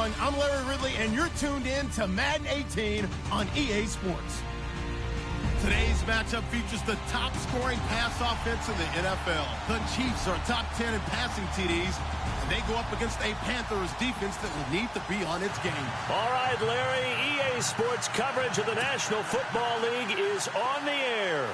everyone. I'm Larry Ridley, and you're tuned in to Madden 18 on EA Sports. Today's matchup features the top-scoring pass offense in the NFL. The Chiefs are top 10 in passing TDs, and they go up against a Panthers defense that will need to be on its game. All right, Larry, EA Sports coverage of the National Football League is on the air.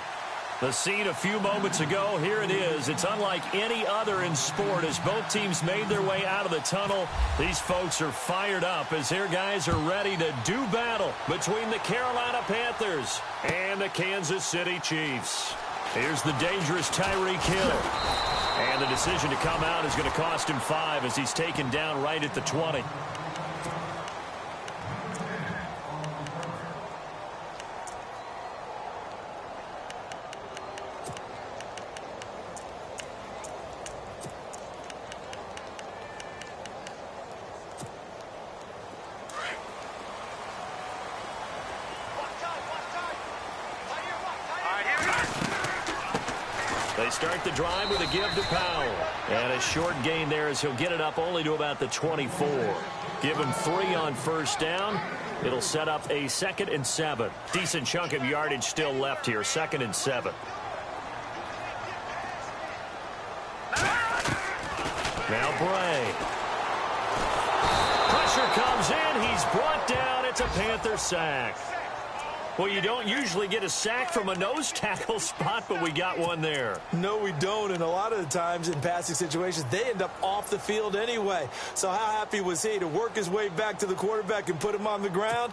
The scene a few moments ago, here it is. It's unlike any other in sport as both teams made their way out of the tunnel. These folks are fired up as their guys are ready to do battle between the Carolina Panthers and the Kansas City Chiefs. Here's the dangerous Tyreek Hill. And the decision to come out is going to cost him 5 as he's taken down right at the 20. They start the drive with a give to Powell. And a short gain there as he'll get it up only to about the 24. Give him 3 on first down. It'll set up a 2nd and 7. Decent chunk of yardage still left here. 2nd and 7. Now Bray. Pressure comes in. He's brought down. It's a Panther sack. Well, you don't usually get a sack from a nose tackle spot, but we got one there. No, we don't, and a lot of the times in passing situations, they end up off the field anyway. So how happy was he to work his way back to the quarterback and put him on the ground?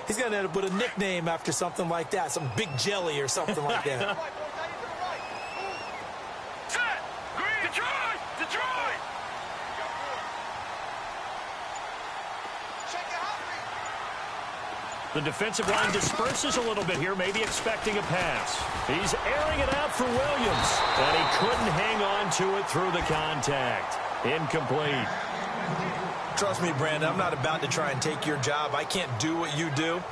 He's going to end up with a nickname after something like that, some Big Jelly or something like that. The defensive line disperses a little bit here, maybe expecting a pass. He's airing it out for Williams, and he couldn't hang on to it through the contact. Incomplete. Trust me, Brandon, I'm not about to try and take your job. I can't do what you do.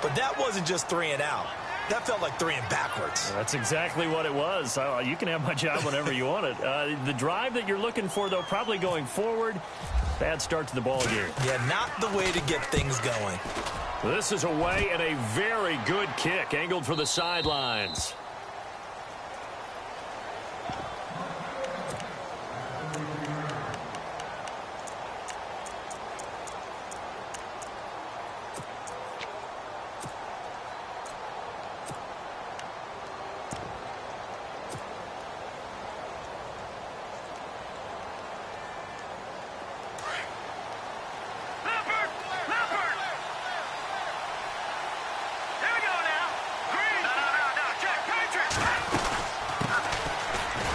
But that wasn't just 3 and out. That felt like 3 and backwards. That's exactly what it was. You can have my job whenever you want it. The drive that you're looking for, though, probably going forward. Bad start to the ball game. Yeah, not the way to get things going. This is away and a very good kick angled for the sidelines.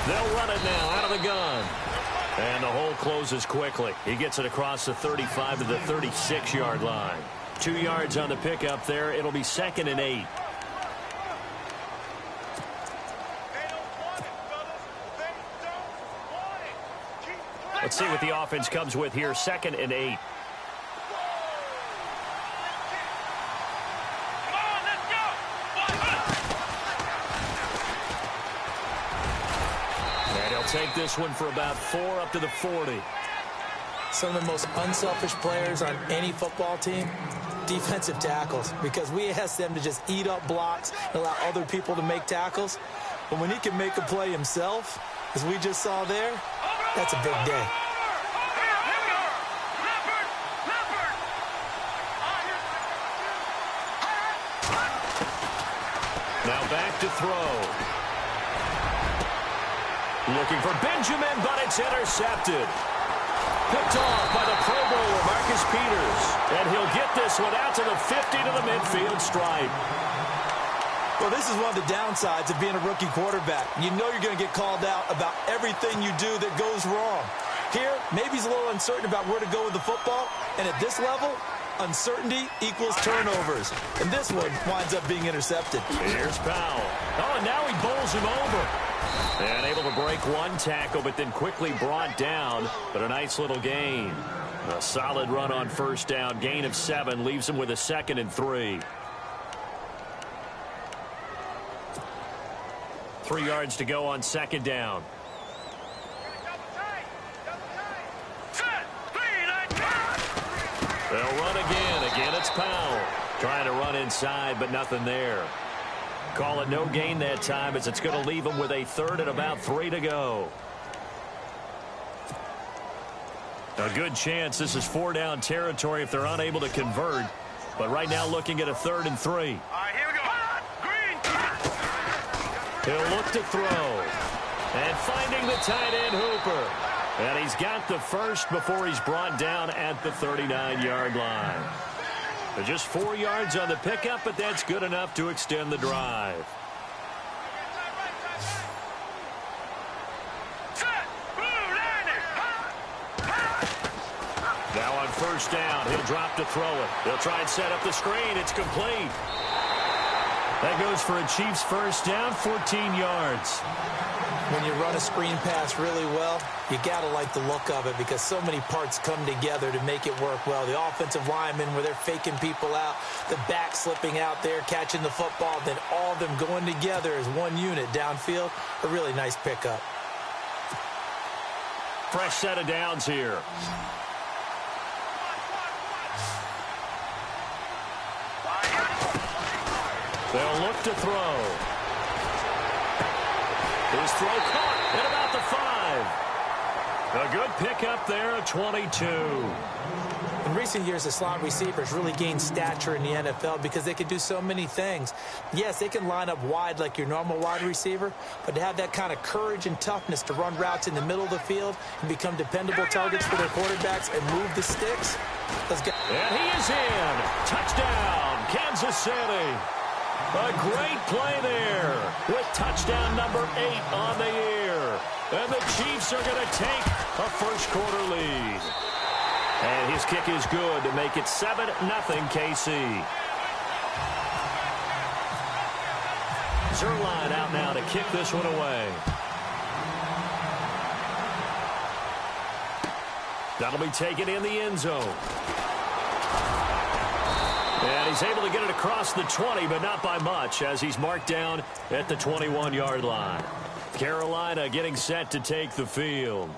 They'll run it now out of the gun. And the hole closes quickly. He gets it across the 35 to the 36-yard line. 2 yards on the pickup there. It'll be 2nd and 8. Let's see what the offense comes with here. 2nd and 8. Take this one for about 4 up to the 40. Some of the most unselfish players on any football team, defensive tackles, because we ask them to just eat up blocks and allow other people to make tackles. But when he can make a play himself, as we just saw there, that's a big day. Now back to throw. Looking for Benjamin, but it's intercepted. Picked off by the Pro Bowler, Marcus Peters. And he'll get this one out to the 50 to the midfield stripe. Well, this is one of the downsides of being a rookie quarterback. You know you're going to get called out about everything you do that goes wrong. Here, maybe he's a little uncertain about where to go with the football. And at this level, uncertainty equals turnovers. And this one winds up being intercepted. Here's Powell. Oh, and now he bowls him over. And able to break one tackle, but then quickly brought down. But a nice little gain. A solid run on first down. Gain of 7 leaves him with a 2nd and 3. 3 yards to go on 2nd down. They'll run again. Again, it's Powell. Trying to run inside, but nothing there. Call it no gain that time, as it's going to leave them with a third and about 3 to go. A good chance this is 4-down territory if they're unable to convert. But right now looking at a 3rd and 3. All right, here we go. Green. He'll look to throw. And finding the tight end Hooper. And he's got the first before he's brought down at the 39-yard line. But just 4 yards on the pickup, but that's good enough to extend the drive. Now on first down, he'll drop to throw it. He'll try and set up the screen. It's complete. That goes for a Chiefs first down, 14 yards. When you run a screen pass really well, you got to like the look of it because so many parts come together to make it work well. The offensive linemen, where they're faking people out, the back slipping out there, catching the football, then all of them going together as one unit downfield. A really nice pickup. Fresh set of downs here. They'll look to throw. His throw caught at about the 5. A good pickup there at 22. In recent years, the slot receivers really gained stature in the NFL because they can do so many things. Yes, they can line up wide like your normal wide receiver, but to have that kind of courage and toughness to run routes in the middle of the field and become dependable targets for their quarterbacks and move the sticks. Let's go. And he is in. Touchdown, Kansas City. A great play there with touchdown number 8 on the year. And the Chiefs are going to take a first-quarter lead. And his kick is good to make it 7-0 KC. Zerline out now to kick this one away. That'll be taken in the end zone. And he's able to get it across the 20, but not by much, as he's marked down at the 21-yard line. Carolina getting set to take the field.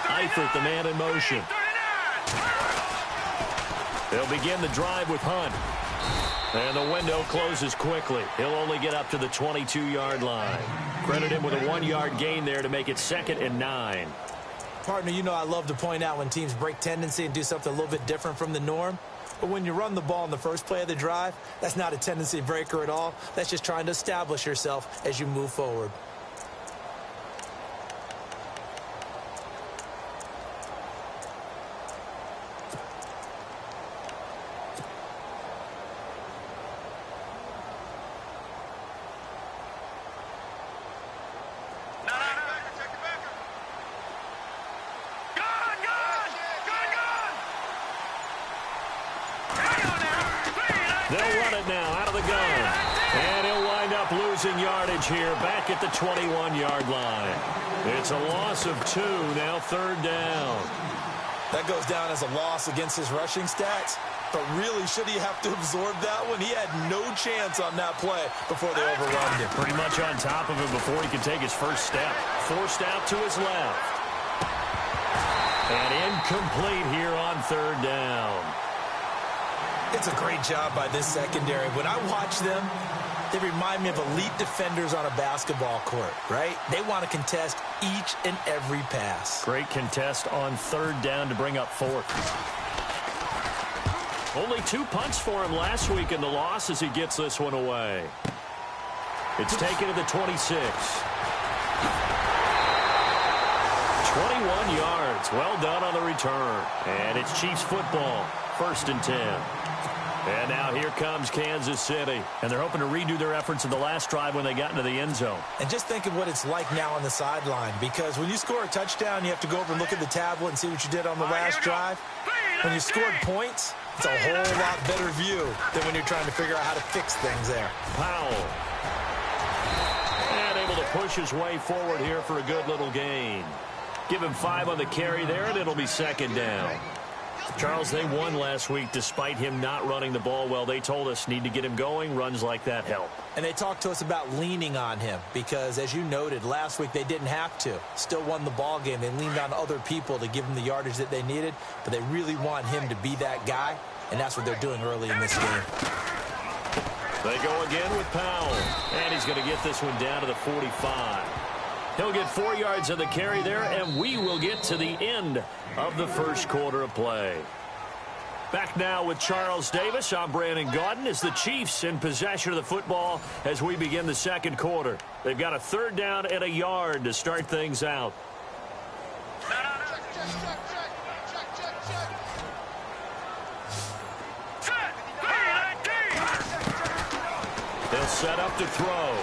Eifert, the man in motion. They'll begin the drive with Hunt. And the window closes quickly. He'll only get up to the 22-yard line. Credit him with a 1-yard gain there to make it 2nd and 9. Partner, you know I love to point out when teams break tendency and do something a little bit different from the norm. But when you run the ball in the first play of the drive, that's not a tendency breaker at all. That's just trying to establish yourself as you move forward. They'll run it now out of the gun. And he'll wind up losing yardage here back at the 21-yard line. It's a loss of 2, now 3rd down. That goes down as a loss against his rushing stats. But really, should he have to absorb that one? He had no chance on that play before they overrun him. Pretty much on top of him before he could take his first step. Forced out to his left. And incomplete here on 3rd down. It's a great job by this secondary. When I watch them, they remind me of elite defenders on a basketball court, right? They want to contest each and every pass. Great contest on 3rd down to bring up 4th. Only 2 punts for him last week in the loss as he gets this one away. It's taken to the 26. 21 yards. Well done on the return. And it's Chiefs football. 1st and 10. And now here comes Kansas City. And they're hoping to redo their efforts in the last drive when they got into the end zone. And just think of what it's like now on the sideline. Because when you score a touchdown, you have to go over and look at the tablet and see what you did on the last drive. When you scored points, it's a whole lot better view than when you're trying to figure out how to fix things there. Powell. And able to push his way forward here for a good little gain. Give him 5 on the carry there, and it'll be 2nd down. Charles, they won last week despite him not running the ball well. They told us need to get him going. Runs like that help. And they talked to us about leaning on him because, as you noted, last week they didn't have to. Still won the ball game. They leaned on other people to give them the yardage that they needed, but they really want him to be that guy, and that's what they're doing early in this game. They go again with Powell, and he's going to get this one down to the 45. He'll get 4 yards of the carry there, and we will get to the end of the first quarter of play. Back now with Charles Davis. I'm Brandon Gaudin. As the Chiefs in possession of the football as we begin the second quarter. They've got a 3rd down and a yard to start things out. They'll set up to throw.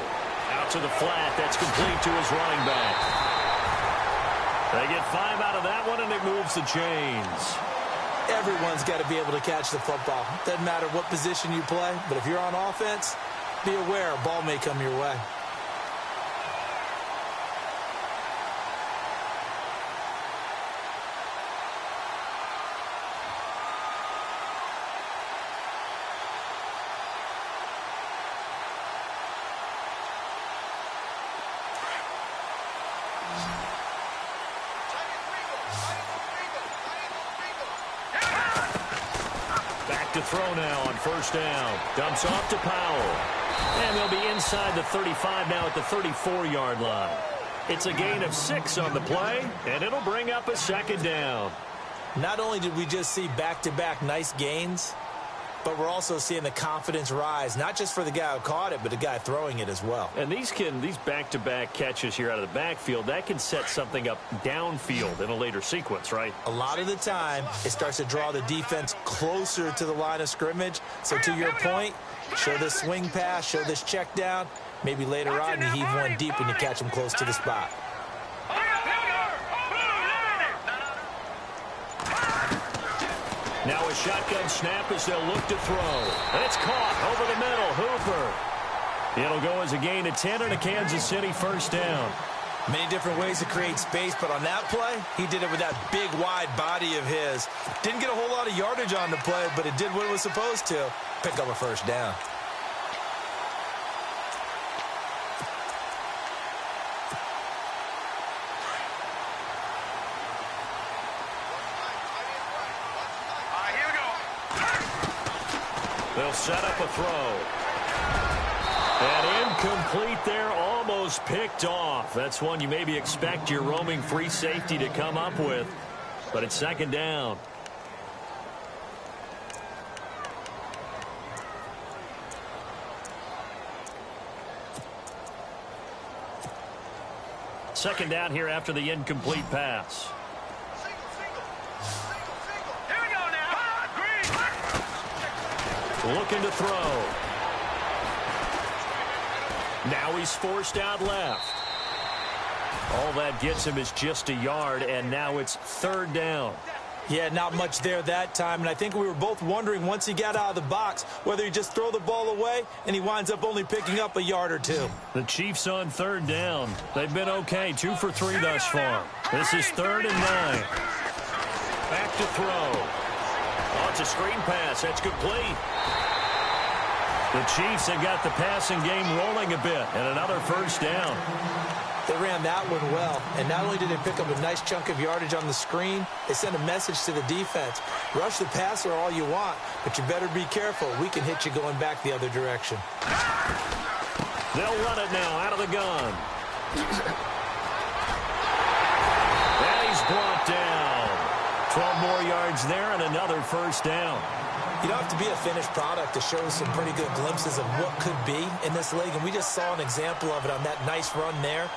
Out to the flat. That's complete to his running back. They get 5 out of that one, and it moves the chains. Everyone's got to be able to catch the football. Doesn't matter what position you play, but if you're on offense, be aware a ball may come your way. To throw now on 1st down. Dumps off to Powell. And they'll be inside the 35 now at the 34-yard line. It's a gain of 6 on the play, and it'll bring up a 2nd down. Not only did we just see back-to-back nice gains, but we're also seeing the confidence rise, not just for the guy who caught it, but the guy throwing it as well. And these back-to-back catches here out of the backfield, that can set something up downfield in a later sequence, right? A lot of the time, it starts to draw the defense closer to the line of scrimmage. So to your point, show this swing pass, show this check down. Maybe later on you heave one deep and you catch him close to the spot. Now a shotgun snap as they'll look to throw. And it's caught over the middle. Hooper. It'll go as a gain of 10 and a Kansas City 1st down. Many different ways to create space, but on that play, he did it with that big, wide body of his. Didn't get a whole lot of yardage on the play, but it did what it was supposed to. Pick up a 1st down. They'll set up a throw. And incomplete there, almost picked off. That's one you maybe expect your roaming free safety to come up with. But it's 2nd down. Second down here after the incomplete pass. Looking to throw. Now he's forced out left. All that gets him is just a yard, and now it's 3rd down. Yeah, not much there that time, and I think we were both wondering once he got out of the box whether he just throw the ball away, and he winds up only picking up a yard or 2. The Chiefs on 3rd down. They've been okay, 2 for 3 thus far. This is 3rd and 9. Back to throw. Oh, it's a screen pass. That's complete. The Chiefs have got the passing game rolling a bit, and another 1st down. They ran that one well, and not only did they pick up a nice chunk of yardage on the screen, they sent a message to the defense. Rush the passer all you want, but you better be careful. We can hit you going back the other direction. They'll run it now out of the gun. And he's brought down. 12 more yards there and another 1st down. You don't have to be a finished product to show some pretty good glimpses of what could be in this league, and we just saw an example of it on that nice run there.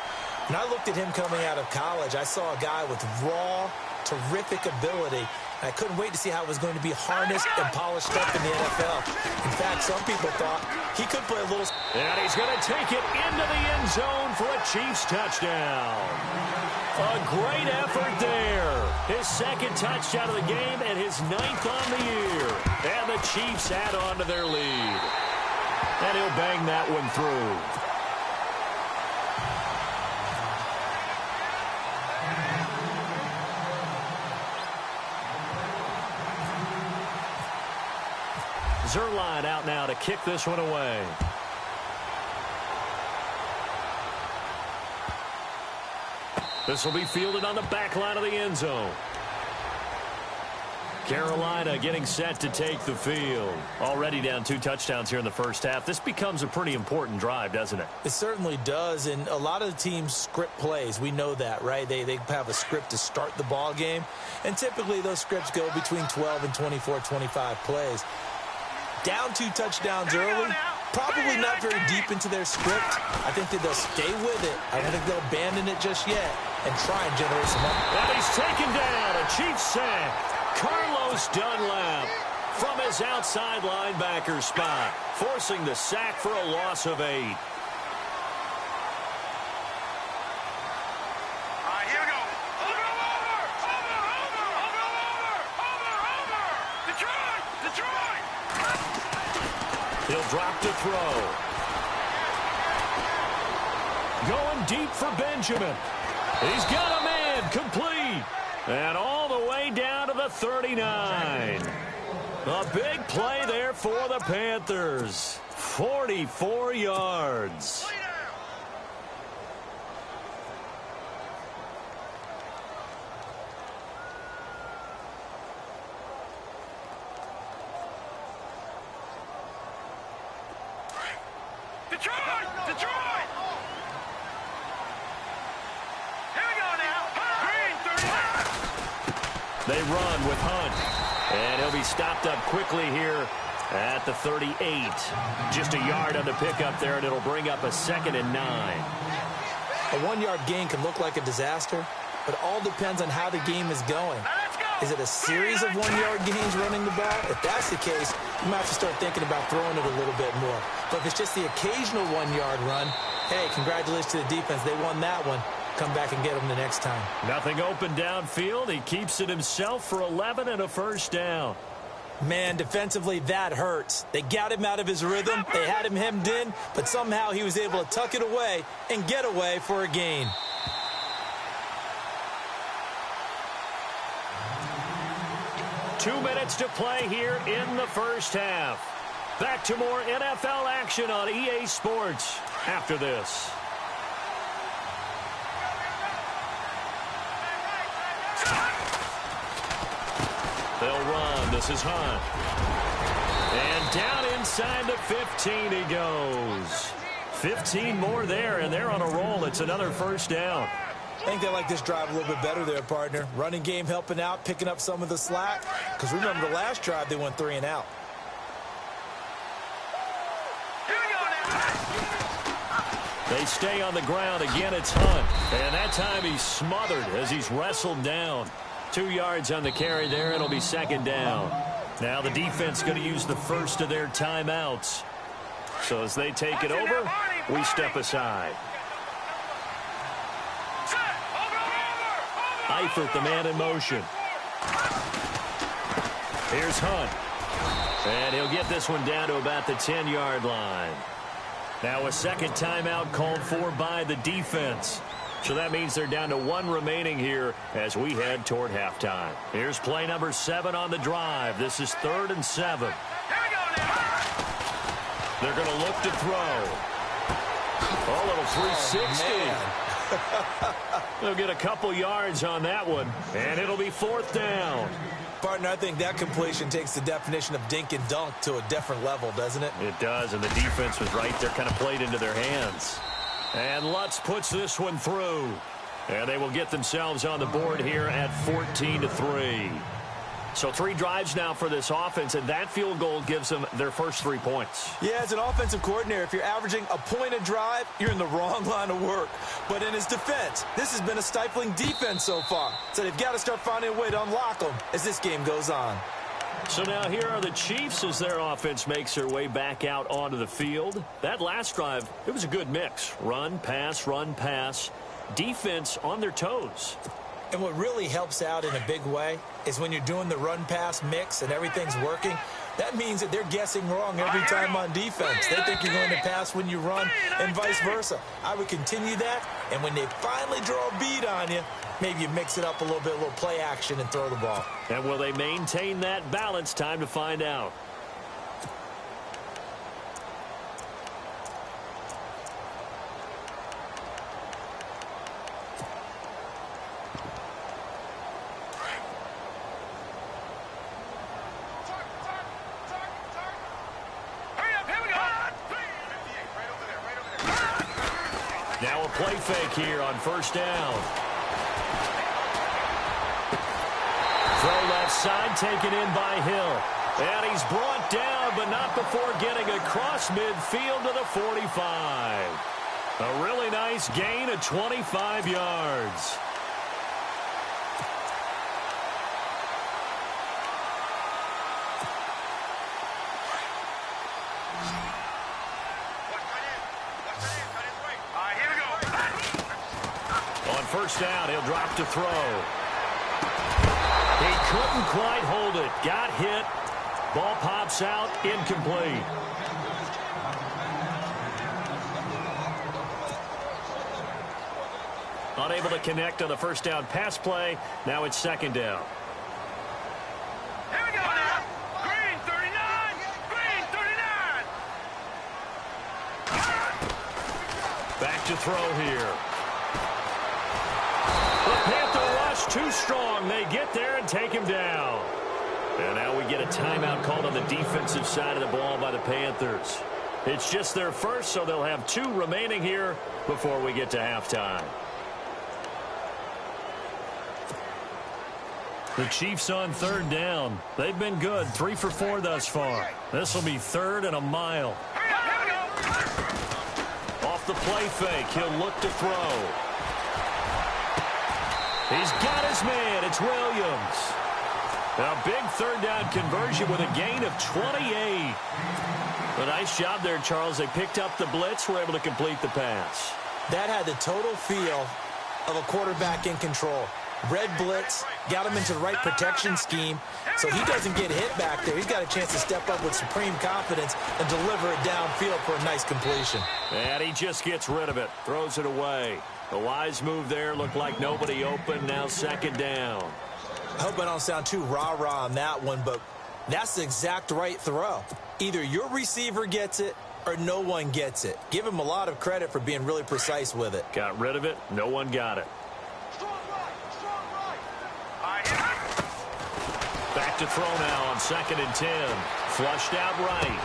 When I looked at him coming out of college, I saw a guy with raw, terrific ability. I couldn't wait to see how it was going to be harnessed and polished up in the NFL. In fact, some people thought he could play a little... And he's going to take it into the end zone for a Chiefs touchdown. A great effort there. His 2nd touchdown of the game and his 9th on the year. And the Chiefs add on to their lead. And he'll bang that one through. Zerline out now to kick this one away. This will be fielded on the back line of the end zone. Carolina getting set to take the field. Already down 2 touchdowns here in the first half. This becomes a pretty important drive, doesn't it? It certainly does, and a lot of the teams script plays. We know that, right? They have a script to start the ball game, and typically those scripts go between 12 and 24, 25 plays. Down 2 touchdowns early, probably not very deep into their script. I think that they'll stay with it. I don't think they'll abandon it just yet and try and generate some up. And he's taken down. A Chiefs sack. Carlos Dunlap from his outside linebacker spot, forcing the sack for a loss of 8. Here we go. Over. Detroit. He'll drop to throw. Going deep for Benjamin. He's got a man complete. And all the way down to the 39. A big play there for the Panthers. 44 yards. Detroit! Here we go now. Green 30. They run with Hunt. And he'll be stopped up quickly here at the 38. Just a yard on the pickup there, and it'll bring up a 2nd and 9. A 1-yard gain can look like a disaster, but it all depends on how the game is going. Is it a series of 1-yard gains running the ball? If that's the case, you might have to start thinking about throwing it a little bit more. But if it's just the occasional 1-yard run, hey, congratulations to the defense. They won that one. Come back and get them the next time. Nothing open downfield. He keeps it himself for 11 and a first down. Man, defensively, that hurts. They got him out of his rhythm. They had him hemmed in, but somehow he was able to tuck it away and get away for a gain. Two minutes to play here in the first half. Back to more NFL action on EA Sports after this. They'll run. This is Hunt. And down inside the 15 he goes. 15 more there, and they're on a roll. It's another first down. I think they like this drive a little bit better there, partner. Running game helping out, picking up some of the slack. Because remember, the last drive, they went 3 and out. They stay on the ground. Again, it's Hunt. And that time he's smothered as he's wrestled down. 2 yards on the carry there. It'll be 2nd down. Now the defense going to use the first of their timeouts. So as they take it over, we step aside. Eifert, the man in motion. Here's Hunt. And he'll get this one down to about the 10-yard line. Now a second timeout called for by the defense. So that means they're down to 1 remaining here as we head toward halftime. Here's play number 7 on the drive. This is 3rd and 7. They're going to look to throw. A little 360. They'll get a couple yards on that one, and it'll be 4th down. Partner, I think that completion takes the definition of dink and dunk to a different level, doesn't it? It does, and the defense was right there, kind of played into their hands. And Lutz puts this one through. And they will get themselves on the board here at 14-3. So 3 drives now for this offense, and that field goal gives them their first 3 points. Yeah, as an offensive coordinator, if you're averaging a point a drive, you're in the wrong line of work. But in his defense, this has been a stifling defense so far. So they've got to start finding a way to unlock them as this game goes on. So now here are the Chiefs as their offense makes their way back out onto the field. That last drive, it was a good mix. Run, pass, defense on their toes. And what really helps out in a big way is when you're doing the run-pass mix and everything's working, that means that they're guessing wrong every time on defense. They think you're going to pass when you run and vice versa. I would continue that, and when they finally draw a bead on you, maybe you mix it up a little bit, a little play action, and throw the ball. And will they maintain that balance? Time to find out. Now a play fake here on first down. Throw left side, taken in by Hill. And he's brought down, but not before getting across midfield to the 45. A really nice gain of 25 yards. On first down, he'll drop to throw. He couldn't quite hold it. Got hit. Ball pops out, incomplete. Unable to connect on the first down pass play. Now it's second down. Here we go now. Green 39. Green 39. Back to throw here. The Panther rush too strong. They get there and take him down. And now we get a timeout called on the defensive side of the ball by the Panthers. It's just their first, so they'll have 2 remaining here before we get to halftime. The Chiefs on third down. They've been good, 3 for 4 thus far. This will be third and a mile. Here we go. Off the play fake, he'll look to throw. He's got his man. It's Williams. Now, big third down conversion with a gain of 28. A nice job there, Charles. They picked up the blitz, were able to complete the pass. That had the total feel of a quarterback in control. Red blitz, got him into the right protection scheme, so he doesn't get hit back there. He's got a chance to step up with supreme confidence and deliver it downfield for a nice completion. And he just gets rid of it, throws it away. A wise move there, looked like nobody open, now second down. I hope I don't sound too rah-rah on that one, but that's the exact right throw. Either your receiver gets it or no one gets it. Give him a lot of credit for being really precise with it. Got rid of it, no one got it. Back to throw now on 2nd and 10. Flushed out right.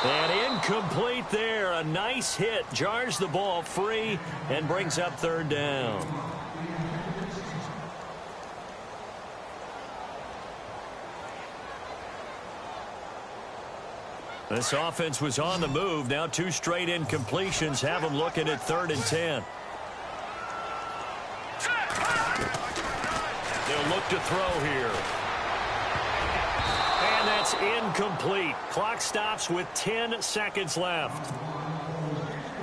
And incomplete there. A nice hit. Jars the ball free and brings up third down. This offense was on the move. Now 2 straight incompletions have them looking at 3rd and 10. They'll look to throw here. And that's incomplete. Clock stops with 10 seconds left.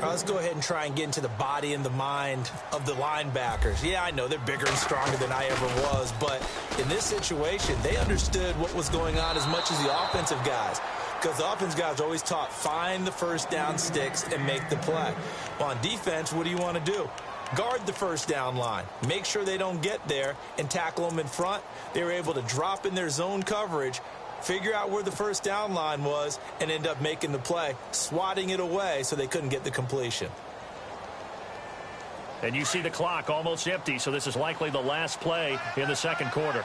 Let's go ahead and try and get into the body and the mind of the linebackers. Yeah, I know they're bigger and stronger than I ever was, but in this situation, they understood what was going on as much as the offensive guys. Because the offense guys are always taught, find the first down sticks and make the play. Well, on defense, what do you want to do? Guard the first down line. Make sure they don't get there and tackle them in front. They were able to drop in their zone coverage, figure out where the first down line was, and end up making the play, swatting it away so they couldn't get the completion. And you see the clock almost empty, so this is likely the last play in the second quarter.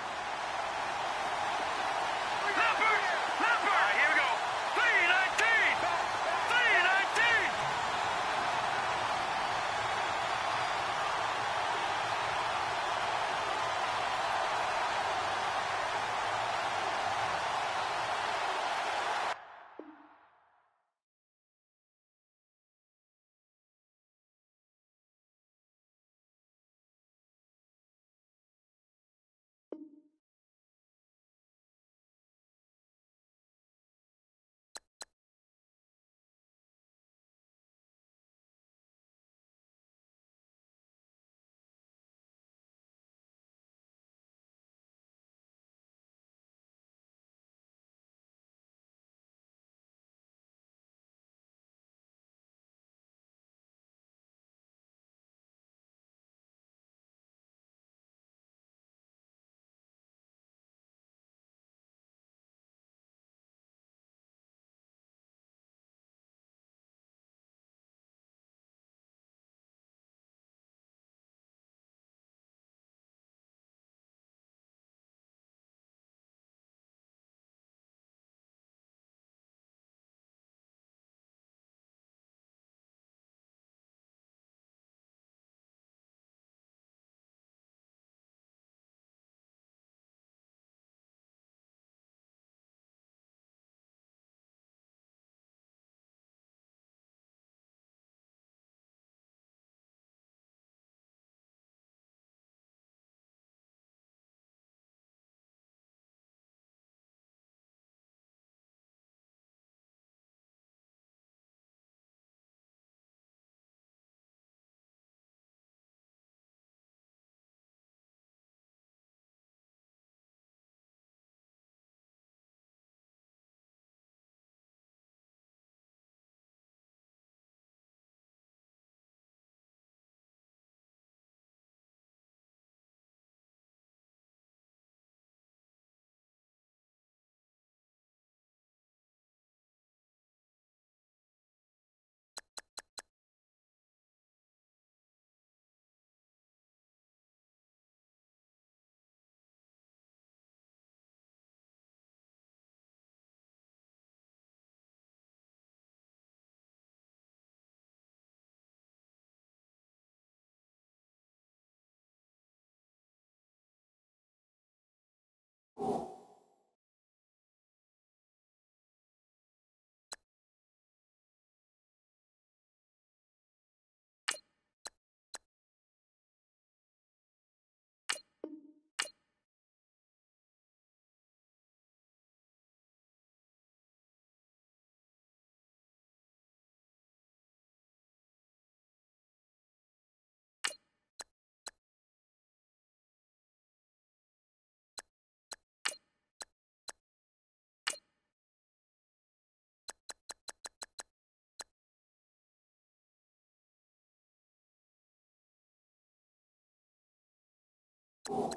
You